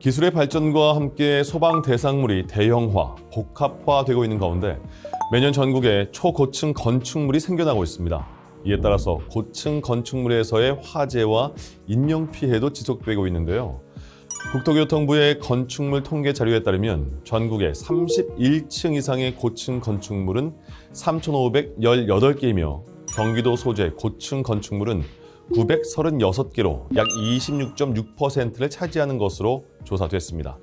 기술의 발전과 함께 소방 대상물이 대형화, 복합화되고 있는 가운데 매년 전국에 초고층 건축물이 생겨나고 있습니다. 이에 따라서 고층 건축물에서의 화재와 인명피해도 지속되고 있는데요. 국토교통부의 건축물 통계 자료에 따르면 전국에 31층 이상의 고층 건축물은 3,518개이며 경기도 소재 고층 건축물은 936개로 약 26.6%를 차지하는 것으로 조사됐습니다.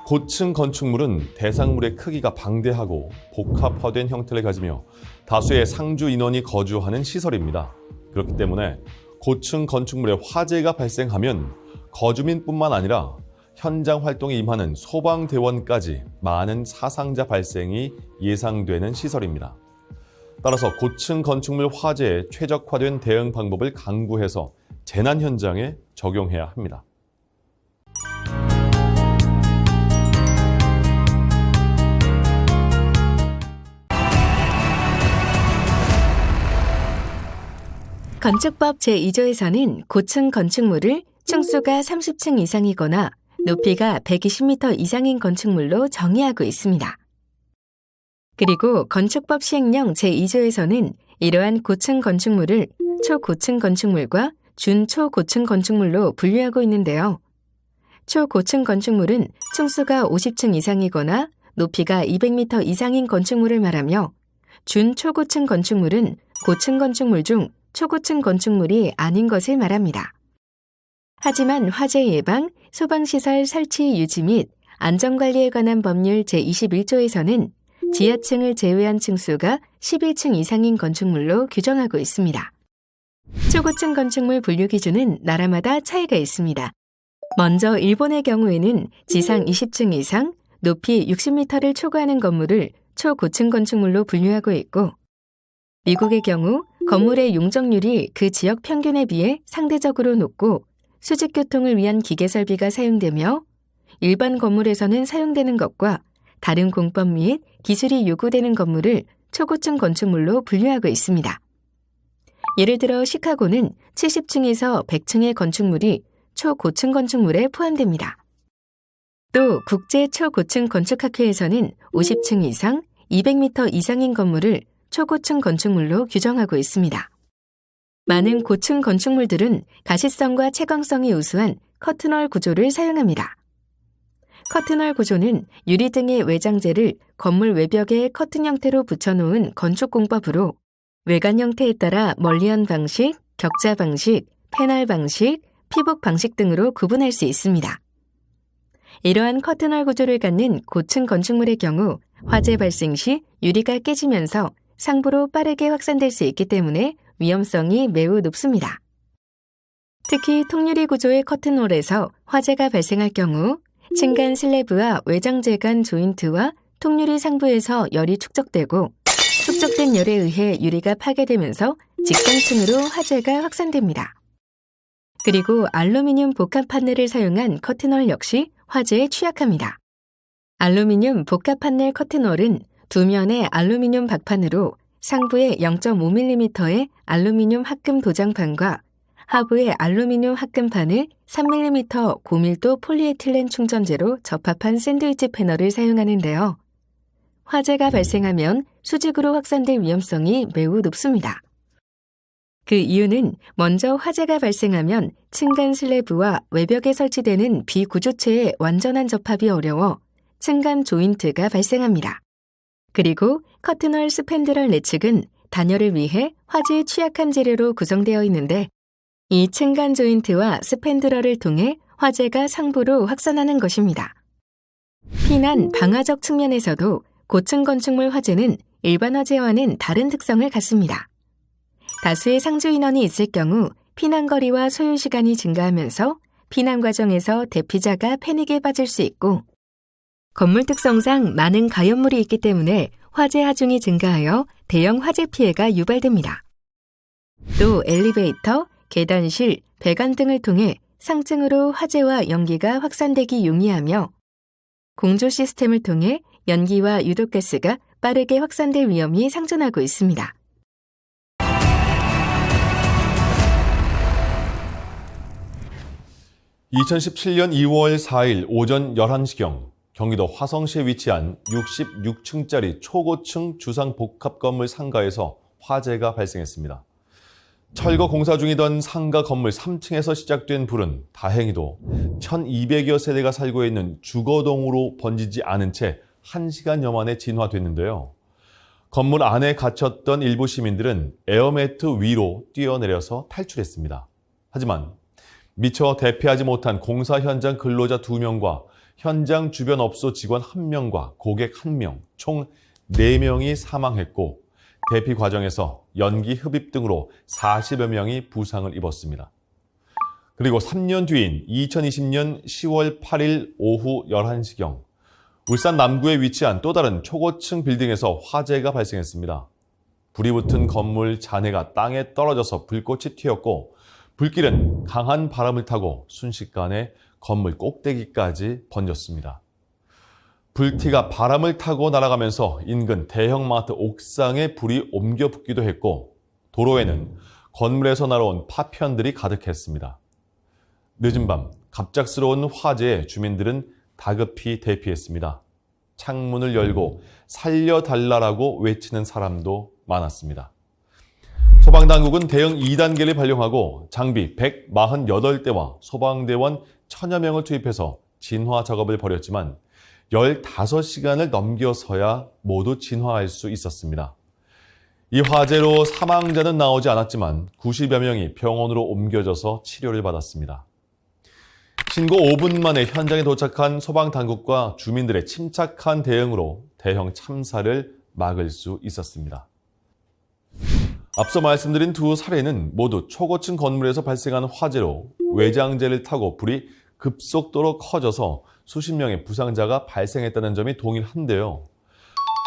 고층 건축물은 대상물의 크기가 방대하고 복합화된 형태를 가지며 다수의 상주 인원이 거주하는 시설입니다. 그렇기 때문에 고층 건축물에 화재가 발생하면 거주민뿐만 아니라 현장 활동에 임하는 소방대원까지 많은 사상자 발생이 예상되는 시설입니다. 따라서 고층 건축물 화재에 최적화된 대응 방법을 강구해서 재난 현장에 적용해야 합니다. 건축법 제2조에서는 고층 건축물을 층수가 30층 이상이거나 높이가 120m 이상인 건축물로 정의하고 있습니다. 그리고 건축법 시행령 제2조에서는 이러한 고층 건축물을 초고층 건축물과 준초고층 건축물로 분류하고 있는데요. 초고층 건축물은 층수가 50층 이상이거나 높이가 200m 이상인 건축물을 말하며 준초고층 건축물은 고층 건축물 중 초고층 건축물이 아닌 것을 말합니다. 하지만 화재 예방, 소방시설 설치 유지 및 안전관리에 관한 법률 제21조에서는 지하층을 제외한 층수가 11층 이상인 건축물로 규정하고 있습니다. 초고층 건축물 분류 기준은 나라마다 차이가 있습니다. 먼저 일본의 경우에는 지상 20층 이상, 높이 60m를 초과하는 건물을 초고층 건축물로 분류하고 있고, 미국의 경우 건물의 용적률이 그 지역 평균에 비해 상대적으로 높고 수직교통을 위한 기계 설비가 사용되며 일반 건물에서는 사용되는 것과 다른 공법 및 기술이 요구되는 건물을 초고층 건축물로 분류하고 있습니다. 예를 들어 시카고는 70층에서 100층의 건축물이 초고층 건축물에 포함됩니다. 또 국제 초고층 건축학회에서는 50층 이상, 200m 이상인 건물을 초고층 건축물로 규정하고 있습니다. 많은 고층 건축물들은 가시성과 채광성이 우수한 커튼월 구조를 사용합니다. 커튼월 구조는 유리 등의 외장재를 건물 외벽에 커튼 형태로 붙여놓은 건축공법으로 외관 형태에 따라 멀리한 방식, 격자 방식, 패널 방식, 피복 방식 등으로 구분할 수 있습니다. 이러한 커튼월 구조를 갖는 고층 건축물의 경우 화재 발생 시 유리가 깨지면서 상부로 빠르게 확산될 수 있기 때문에 위험성이 매우 높습니다. 특히 통유리 구조의 커튼홀에서 화재가 발생할 경우 층간 슬래브와 외장재 간 조인트와 통유리 상부에서 열이 축적되고 축적된 열에 의해 유리가 파괴되면서 직선층으로 화재가 확산됩니다. 그리고 알루미늄 복합 판넬을 사용한 커튼홀 역시 화재에 취약합니다. 알루미늄 복합 판넬 커튼홀은 두 면의 알루미늄 박판으로 상부에 0.5mm의 알루미늄 합금 도장판과 하부에 알루미늄 합금판을 3mm 고밀도 폴리에틸렌 충전재로 접합한 샌드위치 패널을 사용하는데요. 화재가 발생하면 수직으로 확산될 위험성이 매우 높습니다. 그 이유는 먼저 화재가 발생하면 층간 슬래브와 외벽에 설치되는 비구조체의 완전한 접합이 어려워 층간 조인트가 발생합니다. 그리고 커튼월 스팬드럴 내측은 단열을 위해 화재에 취약한 재료로 구성되어 있는데 이 층간 조인트와 스팬드럴을 통해 화재가 상부로 확산하는 것입니다. 피난 방화적 측면에서도 고층 건축물 화재는 일반 화재와는 다른 특성을 갖습니다. 다수의 상주 인원이 있을 경우 피난 거리와 소요 시간이 증가하면서 피난 과정에서 대피자가 패닉에 빠질 수 있고 건물 특성상 많은 가연물이 있기 때문에 화재 하중이 증가하여 대형 화재 피해가 유발됩니다. 또 엘리베이터, 계단실, 배관 등을 통해 상층으로 화재와 연기가 확산되기 용이하며 공조 시스템을 통해 연기와 유독가스가 빠르게 확산될 위험이 상존하고 있습니다. 2017년 2월 4일 오전 11시경 경기도 화성시에 위치한 66층짜리 초고층 주상복합 건물 상가에서 화재가 발생했습니다. 철거 공사 중이던 상가 건물 3층에서 시작된 불은 다행히도 1200여 세대가 살고 있는 주거동으로 번지지 않은 채 1시간여 만에 진화됐는데요. 건물 안에 갇혔던 일부 시민들은 에어매트 위로 뛰어내려서 탈출했습니다. 하지만 미처 대피하지 못한 공사 현장 근로자 2명과 현장 주변 업소 직원 1명과 고객 1명, 총 4명이 사망했고 대피 과정에서 연기 흡입 등으로 40여 명이 부상을 입었습니다. 그리고 3년 뒤인 2020년 10월 8일 오후 11시경 울산 남구에 위치한 또 다른 초고층 빌딩에서 화재가 발생했습니다. 불이 붙은 건물 잔해가 땅에 떨어져서 불꽃이 튀었고 불길은 강한 바람을 타고 순식간에 건물 꼭대기까지 번졌습니다. 불티가 바람을 타고 날아가면서 인근 대형마트 옥상에 불이 옮겨 붙기도 했고 도로에는 건물에서 날아온 파편들이 가득했습니다. 늦은 밤 갑작스러운 화재에 주민들은 다급히 대피했습니다. 창문을 열고 살려달라고 외치는 사람도 많았습니다. 소방당국은 대응 2단계를 발령하고 장비 148대와 소방대원 1000여 명을 투입해서 진화 작업을 벌였지만 15시간을 넘겨서야 모두 진화할 수 있었습니다. 이 화재로 사망자는 나오지 않았지만 90여 명이 병원으로 옮겨져서 치료를 받았습니다. 신고 5분 만에 현장에 도착한 소방당국과 주민들의 침착한 대응으로 대형 참사를 막을 수 있었습니다. 앞서 말씀드린 두 사례는 모두 초고층 건물에서 발생한 화재로 외장재를 타고 불이 급속도로 커져서 수십 명의 부상자가 발생했다는 점이 동일한데요.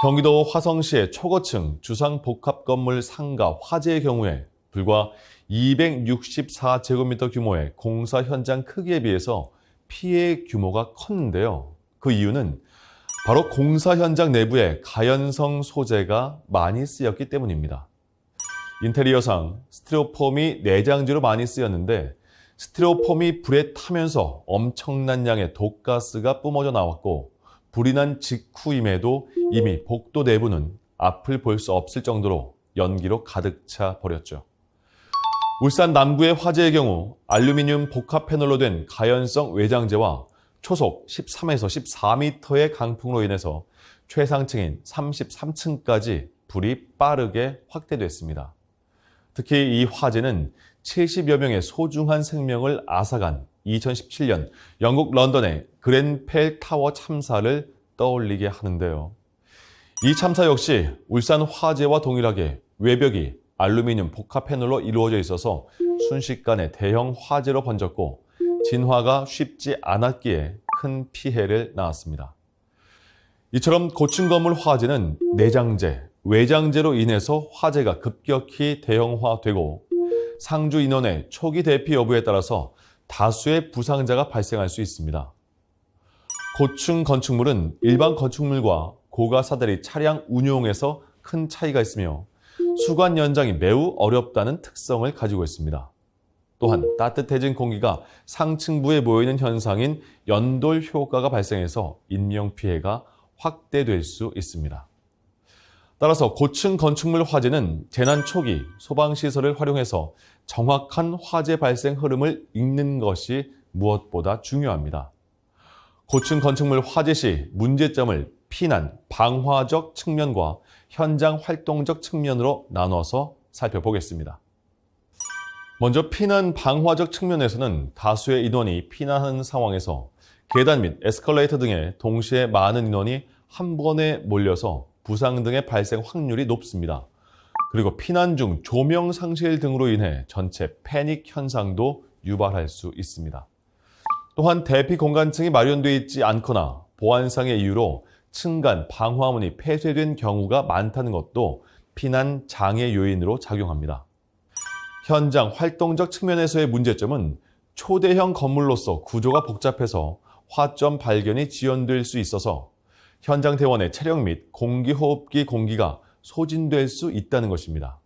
경기도 화성시의 초고층 주상복합 건물 상가 화재의 경우에 불과 264제곱미터 규모의 공사 현장 크기에 비해서 피해 규모가 컸는데요. 그 이유는 바로 공사 현장 내부에 가연성 소재가 많이 쓰였기 때문입니다. 인테리어상 스티로폼이 내장재로 많이 쓰였는데 스티로폼이 불에 타면서 엄청난 양의 독가스가 뿜어져 나왔고 불이 난 직후임에도 이미 복도 내부는 앞을 볼 수 없을 정도로 연기로 가득 차 버렸죠. 울산 남구의 화재의 경우 알루미늄 복합 패널로 된 가연성 외장재와 초속 13에서 14m의 강풍으로 인해서 최상층인 33층까지 불이 빠르게 확대됐습니다. 특히 이 화재는 70여 명의 소중한 생명을 앗아간 2017년 영국 런던의 그렌펠 타워 참사를 떠올리게 하는데요. 이 참사 역시 울산 화재와 동일하게 외벽이 알루미늄 복합 패널로 이루어져 있어서 순식간에 대형 화재로 번졌고 진화가 쉽지 않았기에 큰 피해를 낳았습니다. 이처럼 고층 건물 화재는 내장재, 외장재로 인해서 화재가 급격히 대형화되고 상주 인원의 초기 대피 여부에 따라서 다수의 부상자가 발생할 수 있습니다. 고층 건축물은 일반 건축물과 고가사다리 차량 운용에서 큰 차이가 있으며 수관 연장이 매우 어렵다는 특성을 가지고 있습니다. 또한 따뜻해진 공기가 상층부에 모이는 현상인 연돌 효과가 발생해서 인명피해가 확대될 수 있습니다. 따라서 고층 건축물 화재는 재난 초기 소방시설을 활용해서 정확한 화재 발생 흐름을 읽는 것이 무엇보다 중요합니다. 고층 건축물 화재 시 문제점을 피난, 방화적 측면과 현장 활동적 측면으로 나눠서 살펴보겠습니다. 먼저 피난 방화적 측면에서는 다수의 인원이 피난하는 상황에서 계단 및 에스컬레이터 등에 동시에 많은 인원이 한 번에 몰려서 부상 등의 발생 확률이 높습니다. 그리고 피난 중 조명 상실 등으로 인해 전체 패닉 현상도 유발할 수 있습니다. 또한 대피 공간층이 마련되어 있지 않거나 보안상의 이유로 층간 방화문이 폐쇄된 경우가 많다는 것도 피난 장애 요인으로 작용합니다. 현장 활동적 측면에서의 문제점은 초대형 건물로서 구조가 복잡해서 화점 발견이 지연될 수 있어서 현장 대원의 체력 및 공기호흡기 공기가 소진될 수 있다는 것입니다.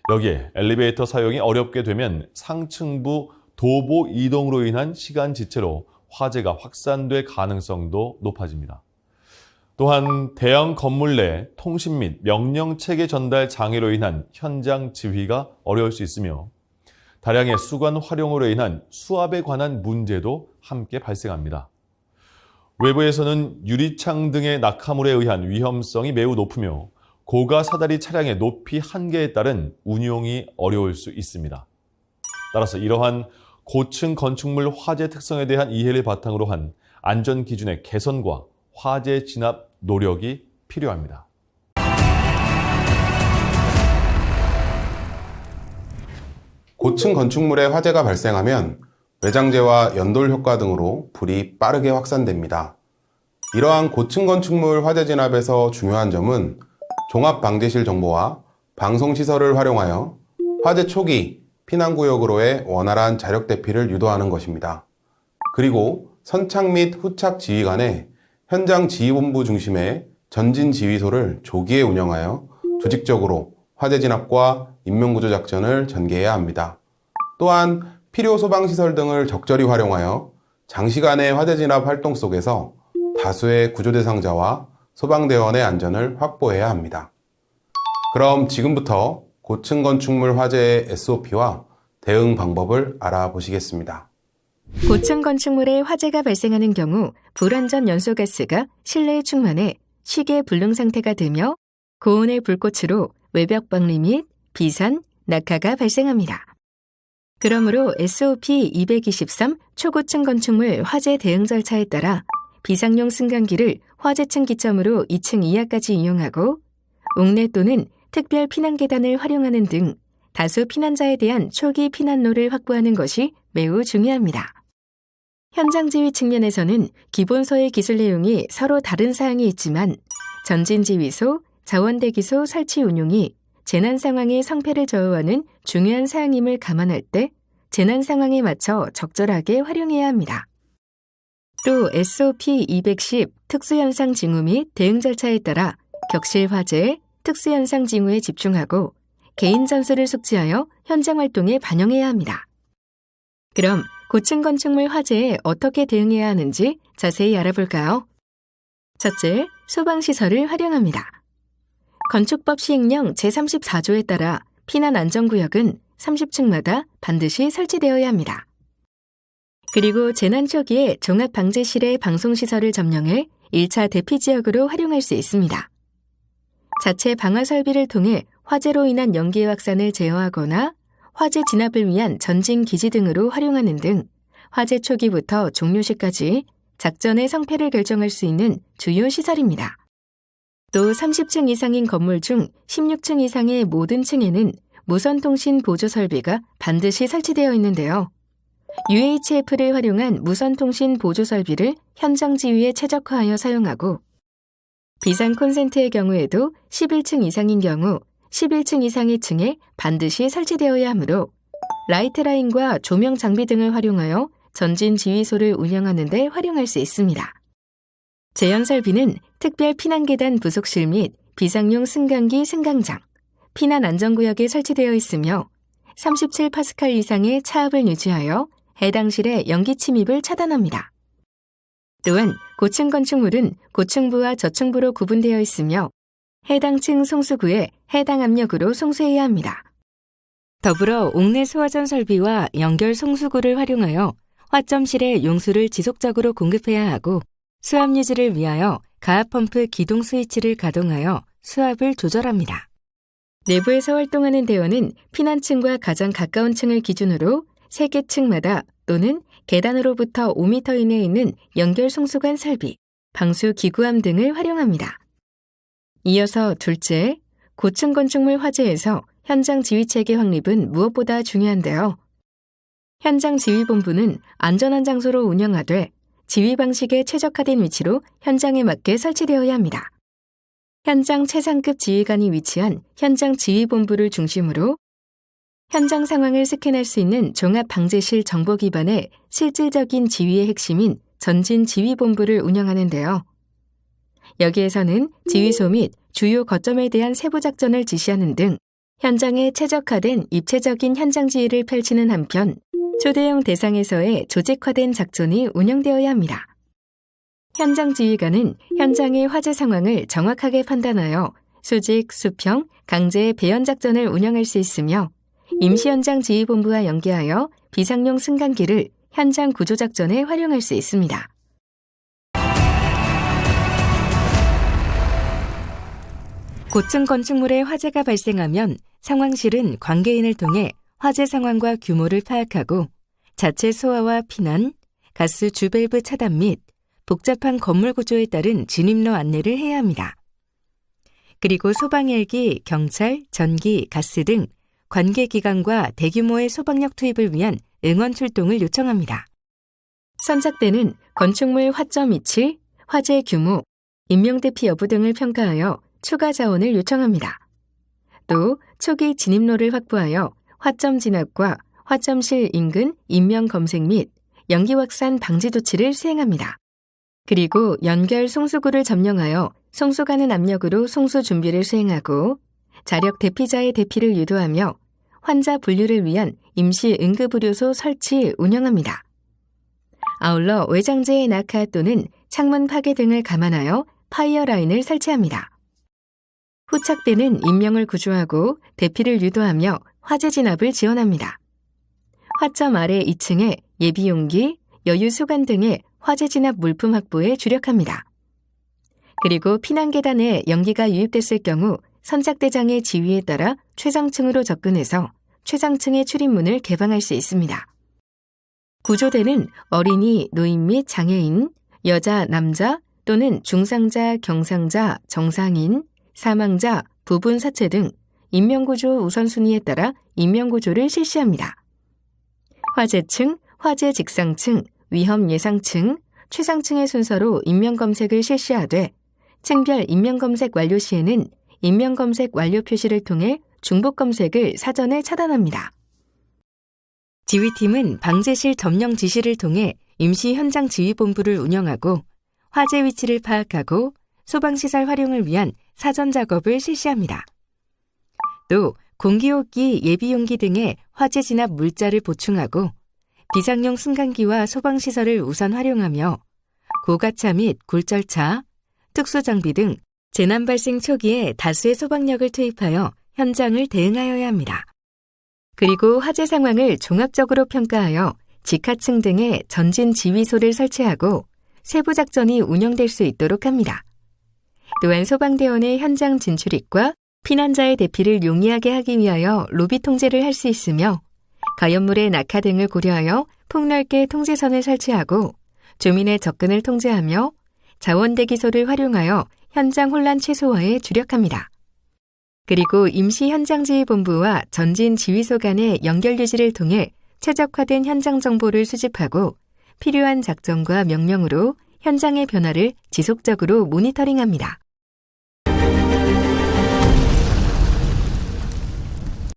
여기에 엘리베이터 사용이 어렵게 되면 상층부 도보 이동으로 인한 시간 지체로 화재가 확산될 가능성도 높아집니다. 또한 대형 건물 내 통신 및 명령 체계 전달 장애로 인한 현장 지휘가 어려울 수 있으며 다량의 수관 활용으로 인한 수압에 관한 문제도 함께 발생합니다. 외부에서는 유리창 등의 낙하물에 의한 위험성이 매우 높으며 고가 사다리 차량의 높이 한계에 따른 운용이 어려울 수 있습니다. 따라서 이러한 고층 건축물 화재 특성에 대한 이해를 바탕으로 한 안전 기준의 개선과 화재 진압 노력이 필요합니다. 고층 건축물에 화재가 발생하면 외장재와 연돌 효과 등으로 불이 빠르게 확산됩니다. 이러한 고층 건축물 화재 진압에서 중요한 점은 종합방재실 정보와 방송시설을 활용하여 화재 초기 피난구역으로의 원활한 자력 대피를 유도하는 것입니다. 그리고 선착 및 후착 지휘 간에 현장 지휘본부 중심의 전진 지휘소를 조기에 운영하여 조직적으로 화재 진압과 인명구조 작전을 전개해야 합니다. 또한 필요 소방시설 등을 적절히 활용하여 장시간의 화재 진압 활동 속에서 다수의 구조 대상자와 소방대원의 안전을 확보해야 합니다. 그럼 지금부터 고층 건축물 화재의 SOP와 대응 방법을 알아보시겠습니다. 고층 건축물에 화재가 발생하는 경우 불완전 연소가스가 실내에 충만해 쉽게 불능 상태가 되며 고온의 불꽃으로 외벽 박리 및 비산, 낙하가 발생합니다. 그러므로 SOP 223 초고층 건축물 화재 대응 절차에 따라 비상용 승강기를 화재층 기점으로 2층 이하까지 이용하고 옥내 또는 특별 피난 계단을 활용하는 등 다수 피난자에 대한 초기 피난로를 확보하는 것이 매우 중요합니다. 현장 지휘 측면에서는 기본서의 기술 내용이 서로 다른 사항이 있지만 전진지휘소, 자원대기소 설치 운용이 재난 상황의 성패를 좌우하는 중요한 사항임을 감안할 때 재난 상황에 맞춰 적절하게 활용해야 합니다. 또 SOP 210 특수현상 징후 및 대응 절차에 따라 격실 화재, 특수현상 징후에 집중하고 개인 전술을 숙지하여 현장 활동에 반영해야 합니다. 그럼 고층 건축물 화재에 어떻게 대응해야 하는지 자세히 알아볼까요? 첫째, 소방시설을 활용합니다. 건축법 시행령 제34조에 따라 피난안전구역은 30층마다 반드시 설치되어야 합니다. 그리고 재난 초기에 종합방재실의 방송시설을 점령해 1차 대피지역으로 활용할 수 있습니다. 자체 방화 설비를 통해 화재로 인한 연기 확산을 제어하거나 화재 진압을 위한 전진 기지 등으로 활용하는 등 화재 초기부터 종료 시까지 작전의 성패를 결정할 수 있는 주요 시설입니다. 또 30층 이상인 건물 중 16층 이상의 모든 층에는 무선통신 보조 설비가 반드시 설치되어 있는데요. UHF를 활용한 무선통신 보조 설비를 현장 지휘에 최적화하여 사용하고 비상 콘센트의 경우에도 11층 이상인 경우 11층 이상의 층에 반드시 설치되어야 하므로 라이트라인과 조명 장비 등을 활용하여 전진 지휘소를 운영하는 데 활용할 수 있습니다. 재현 설비는 특별 피난계단 부속실 및 비상용 승강기 승강장, 피난 안전구역에 설치되어 있으며 37파스칼 이상의 차압을 유지하여 해당 실의 연기 침입을 차단합니다. 또한 고층 건축물은 고층부와 저층부로 구분되어 있으며 해당 층 송수구에 해당 압력으로 송수해야 합니다. 더불어 옥내 소화전 설비와 연결 송수구를 활용하여 화점실에 용수를 지속적으로 공급해야 하고 수압 유지를 위하여 가압펌프 기동 스위치를 가동하여 수압을 조절합니다. 내부에서 활동하는 대원은 피난층과 가장 가까운 층을 기준으로 3개 층마다 또는 계단으로부터 5m 이내에 있는 연결 송수관 설비, 방수 기구함 등을 활용합니다. 이어서 둘째, 고층 건축물 화재에서 현장 지휘체계 확립은 무엇보다 중요한데요. 현장 지휘본부는 안전한 장소로 운영하되 지휘 방식에 최적화된 위치로 현장에 맞게 설치되어야 합니다. 현장 최상급 지휘관이 위치한 현장 지휘본부를 중심으로 현장 상황을 스캔할 수 있는 종합방재실 정보 기반의 실질적인 지휘의 핵심인 전진 지휘본부를 운영하는데요. 여기에서는 지휘소 및 주요 거점에 대한 세부 작전을 지시하는 등 현장에 최적화된 입체적인 현장 지휘를 펼치는 한편 초대형 대상에서의 조직화된 작전이 운영되어야 합니다. 현장 지휘관은 현장의 화재 상황을 정확하게 판단하여 수직, 수평, 강제 배연 작전을 운영할 수 있으며 임시현장 지휘본부와 연계하여 비상용 승강기를 현장 구조작전에 활용할 수 있습니다. 고층 건축물에 화재가 발생하면 상황실은 관계인을 통해 화재 상황과 규모를 파악하고 자체 소화와 피난, 가스 주밸브 차단 및 복잡한 건물 구조에 따른 진입로 안내를 해야 합니다. 그리고 소방헬기, 경찰, 전기, 가스 등 관계기관과 대규모의 소방력 투입을 위한 응원 출동을 요청합니다. 선착대는 건축물 화점 위치, 화재 규모, 인명대피 여부 등을 평가하여 추가 자원을 요청합니다. 또 초기 진입로를 확보하여 화점 진압과 화점실 인근 인명 검색 및 연기 확산 방지 조치를 수행합니다. 그리고 연결 송수구를 점령하여 송수가는 압력으로 송수 준비를 수행하고 자력 대피자의 대피를 유도하며 환자 분류를 위한 임시 응급의료소 설치 운영합니다. 아울러 외장재의 낙하 또는 창문 파괴 등을 감안하여 파이어 라인을 설치합니다. 후착대는 인명을 구조하고 대피를 유도하며 화재 진압을 지원합니다. 화점 아래 2층에 예비용기, 여유수관 등의 화재 진압 물품 확보에 주력합니다. 그리고 피난계단에 연기가 유입됐을 경우 선착대장의 지휘에 따라 최상층으로 접근해서 최상층의 출입문을 개방할 수 있습니다. 구조대는 어린이, 노인 및 장애인, 여자, 남자 또는 중상자, 경상자, 정상인, 사망자, 부분 사체 등 인명구조 우선순위에 따라 인명구조를 실시합니다. 화재층, 화재 직상층, 위험 예상층, 최상층의 순서로 인명검색을 실시하되 층별 인명검색 완료 시에는 인명검색 완료 표시를 통해 중복검색을 사전에 차단합니다. 지휘팀은 방제실 점령 지시를 통해 임시 현장 지휘본부를 운영하고 화재 위치를 파악하고 소방시설 활용을 위한 사전 작업을 실시합니다. 또 공기호흡기, 예비용기 등의 화재 진압 물자를 보충하고 비상용 승강기와 소방시설을 우선 활용하며 고가차 및 굴절차, 특수장비 등 재난 발생 초기에 다수의 소방력을 투입하여 현장을 대응하여야 합니다. 그리고 화재 상황을 종합적으로 평가하여 직하층 등의 전진 지휘소를 설치하고 세부 작전이 운영될 수 있도록 합니다. 또한 소방대원의 현장 진출입과 피난자의 대피를 용이하게 하기 위하여 로비 통제를 할 수 있으며 가연물의 낙하 등을 고려하여 폭넓게 통제선을 설치하고 주민의 접근을 통제하며 자원대기소를 활용하여 현장 혼란 최소화에 주력합니다. 그리고 임시현장지휘본부와 전진지휘소 간의 연결 유지를 통해 최적화된 현장 정보를 수집하고 필요한 작전과 명령으로 현장의 변화를 지속적으로 모니터링합니다.